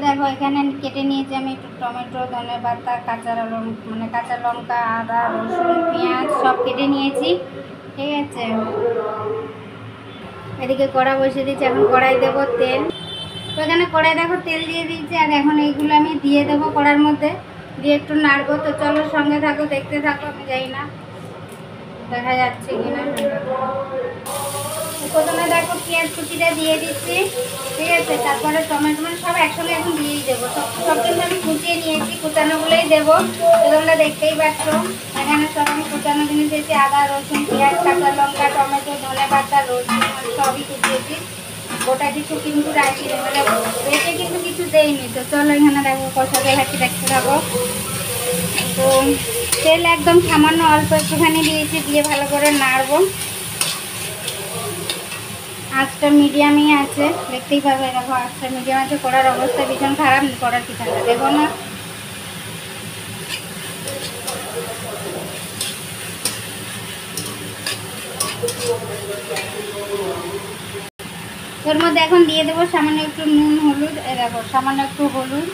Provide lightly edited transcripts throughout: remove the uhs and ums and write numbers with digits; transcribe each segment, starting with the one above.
দেখো এখানে কেটে নিয়েছি আমি একটু টমেটো, ধনে পাতা, কাঁচা লঙ্কা, আদা, রসুন, পেঁয়াজ সব কেটে নিয়েছি। ঠিক আছে, এদিকে কড়া বসিয়ে দিয়েছি, এখন কড়াই দেবো তেল। তো এখানে কড়াই দেখো তেল দিয়ে দিয়েছি, আর এখন এইগুলো আমি দিয়ে দেবো কড়ার মধ্যে, দিয়ে একটু নাড়বো। তো চলো সঙ্গে থাকো, দেখতে থাকো। আমি যাই না দেখা যাচ্ছে কিনা। প্রথমে দেখো পেঁয়াজ কুচিটা দিয়ে দিচ্ছি। ঠিক আছে, তারপরে টমেটো সব একসঙ্গে এখন দিয়েই দেবো। সব কিন্তু আমি কুচিয়ে নিয়েছি, কুচানোগুলোই দেবো। তোমরা দেখতেই পাচ্ছ এখানে সব আমি কুচানো জিনিস দিয়েছি, আদা, রসুন, পেঁয়াজ, কাঁচা লঙ্কা, টমেটো, ধনে পাতা, রসুন সবই কুচিয়েছি। গোটা কিছু কিন্তু রাখিনি, মানে বেটে কিন্তু কিছু দেয়নি। তো চলো এখানে দেখো কষাতে থাকি, দেখতে থাকো। তো তেল একদম সামান্য অল্প একটুখানি দিয়েছি, দিয়ে ভালো করে নাড়বো। আঁচটা মিডিয়ামই আছে, দেখতেই পাবে। দেখো আঁচটা মিডিয়াম আছে, কড়ার অবস্থা ভীষণ খারাপ, কড়ার পিছনটা দেখো না। ওর মধ্যে এখন দিয়ে দেবো সামান্য একটু নুন, হলুদ। দেখো সামান্য একটু হলুদ,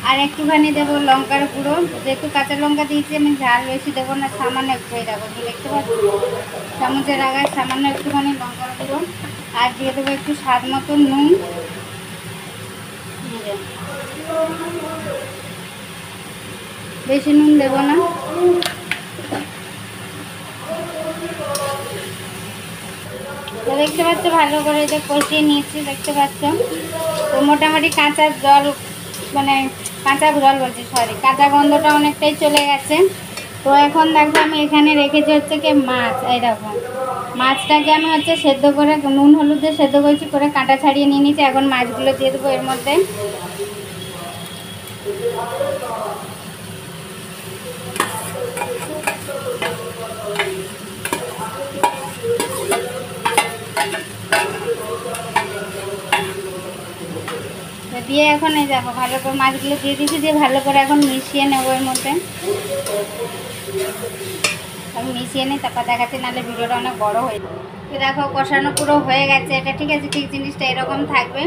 আর একটুখানি দেবো লঙ্কার গুঁড়ো। যেহেতু কাঁচা লঙ্কা দিয়েছি আমি, ঝাল বেশি দেবো না, সামান্য একটু। দেখো দেখতে পাচ্ছি চামচের আগায় সামান্য একটুখানি লঙ্কার গুঁড়ো, আর দিয়ে দেবো একটু স্বাদ মতো নুন। বেশি নুন দেবো না। তো দেখতে পাচ্ছ ভালো করে যে কষিয়ে নিয়েছি, দেখতে পাচ্ছ। তো মোটামুটি কাঁচা জল, মানে কাঁচা বলছি, কাঁচা গন্ধটা অনেকটাই চলে গেছে। তো এখন দেখো আমি এখানে রেখেছি হচ্ছে কি মাছ। এই দেখো মাছটাকে আমি হচ্ছে সেদ্ধ করে নুন হলুদ দিয়ে সেদ্ধ করেছি, করে কাঁটা ছাড়িয়ে নিয়ে নিয়েছি। এখন মাছগুলো দিয়ে দেবো এর মধ্যে। দিয়ে এখন এই দেখো ভালো করে মাছগুলো দিয়ে দিয়েছি, দিয়ে ভালো করে এখন মিশিয়ে নেবো এর মধ্যে। আমি মিশিয়ে নিই, তারপর দেখাচ্ছি, নাহলে ভিডিওটা অনেক বড় হয়ে যাবে। দেখো কষানো পুরো হয়ে গেছে এটা। ঠিক আছে, ঠিক জিনিসটা এরকম থাকবে।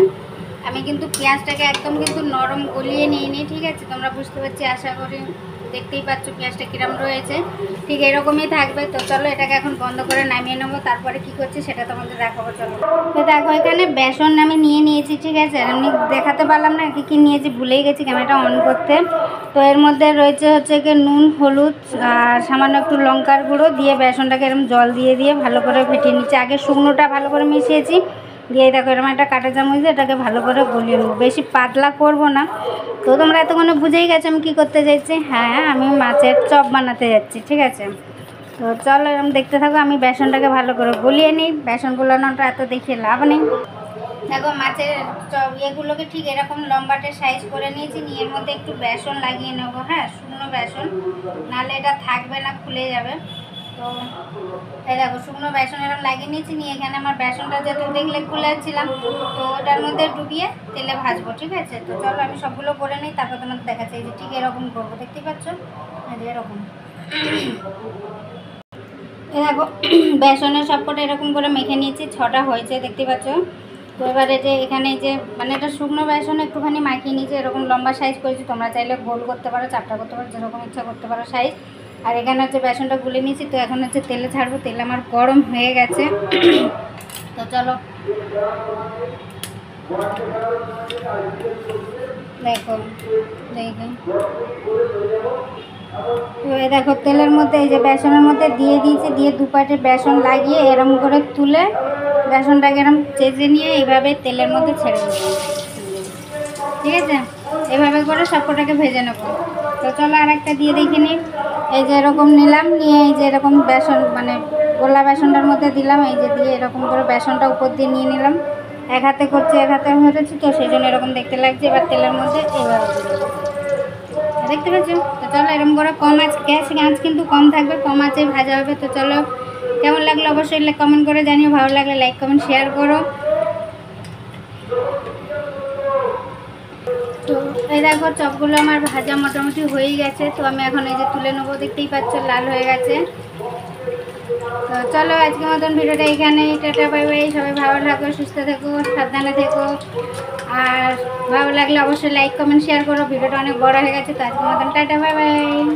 আমি কিন্তু পেঁয়াজটাকে একদম কিন্তু নরম গলিয়ে নিইনি। ঠিক আছে, তোমরা বুঝতে পারছি আশা করি, দেখতেই পাচ্ছ পেঁয়াজটা কিরম রয়েছে, ঠিক এরকমই থাকবে। তো চলো এটাকে এখন বন্ধ করে নামিয়ে নেবো, তারপরে কি করছি সেটা তোমাদের দেখাবো। চলো। তো দেখো এখানে বেসন আমি নিয়ে নিয়েছি। ঠিক আছে, আমি দেখাতে পারলাম না কি নিয়েছি, ভুলেই গেছি ক্যামেরাটা অন করতে। তো এর মধ্যে রয়েছে হচ্ছে কি নুন, হলুদ আর সামান্য একটু লঙ্কার গুঁড়ো, দিয়ে বেসনটাকে এরকম জল দিয়ে দিয়ে ভালো করে ফেটিয়ে নিচ্ছি। আগে শুকনোটা ভালো করে মিশিয়েছি, দিয়ে দেখো এরকম একটা কাঁটা চামচ দিয়ে এটাকে ভালো করে গলিয়ে নেবো। বেশি পাতলা করব না। তো তোমরা এতক্ষণে বুঝেই গেছো আমি কী করতে চাইছি। হ্যাঁ, আমি মাছের চপ বানাতে যাচ্ছি। ঠিক আছে, তো চলো এরকম দেখতে থাকো। আমি বেসনটাকে ভালো করে গলিয়ে নিই, বেসন গোলানোটা এত দেখিয়ে লাভ নেই। দেখো মাছের চপ এগুলোকে ঠিক এরকম লম্বাটে সাইজ করে নিয়েছি, নিয়ে এর মধ্যে একটু বেসন লাগিয়ে নেবো। হ্যাঁ, শুকনো বেসন, নাহলে এটা থাকবে না, খুলে যাবে। তো এই দেখো শুকনো বেসন এরকম লাগিয়ে নিয়েছি, নিয়ে এখানে আমার বেসনটা যেহেতু দেখলে খুলেছিলাম, তো ওটার মধ্যে ডুবিয়ে তেলে ভাজবো। ঠিক আছে, তো চলো আমি সবগুলো করে নিই, তারপর তোমাদের দেখাচ্ছি। এই যে ঠিক এরকম করবো, দেখতেই পাচ্ছ এরকম। এই দেখো বেসনের সবকটা এরকম করে মেখে নিয়েছি, 6টা হয়েছে, দেখতে পাচ্ছ। তো এবারে যে এখানে যে মানে এটা শুকনো বেসন একটুখানি মাখিয়ে নিয়েছি, এরকম লম্বা সাইজ করেছি। তোমরা চাইলে গোল করতে পারো, চাপটা করতে পারো, যেরকম ইচ্ছা করতে পারো সাইজ। আর এখানে হচ্ছে বেসনটা গুলে নিয়েছি। তো এখন হচ্ছে তেলে ছাড়বো, তেল আমার গরম হয়ে গেছে। তো চলো দেখো তো এই দেখো তেলের মধ্যে এই যে বেসনের মধ্যে দিয়ে দিয়েছি, দিয়ে দুপাটে বেসন লাগিয়ে এরম করে তুলে বেসনটাকে এরম চেঁচে নিয়ে এইভাবে তেলের মধ্যে ছেড়ে দেবো। ঠিক আছে, এভাবে করে সবকটাকে ভেজে নেব। তো চলো আর একটা দিয়ে দেখে নিই। এই যে এরকম নিলাম, নিয়ে এই যে এরকম বেসন মানে গোলা বেসনটার মধ্যে দিলাম, এই যে দিয়ে এরকম করে বেসনটা উপর দিয়ে নিয়ে নিলাম। এক হাতে করছি, এক হাতে হয়েছি, তো সেই জন্য এরকম দেখতে লাগছে। এবার তেলের মধ্যে এইভাবে দেখতে পাচ্ছ। তো চলো এরকম করে কম আঁচ, গ্যাসের আঁচ কিন্তু কম থাকবে, কম আঁচে ভাজা হবে। তো চলো কেমন লাগলো অবশ্যই কমেন্ট করে জানিও, ভালো লাগলে লাইক কমেন্ট শেয়ার করো। তো এই দেখো চপগুলো আমার ভাজা মোটামুটি হয়েই গেছে। তো আমি এখন এই যে তুলে নেবো, দেখতেই পাচ্ছ লাল হয়ে গেছে। তো চলো আজকের মতন ভিডিওটা এখানেই, টাটা বাই বাই। সবাই ভালো থাকো, সুস্থ থেকো, সাবধানে থেকো। আর ভালো লাগলে অবশ্যই লাইক কমেন্ট শেয়ার করো। ভিডিওটা অনেক বড় হয়ে গেছে, তো আজকের মতন টাটা বাই বাই।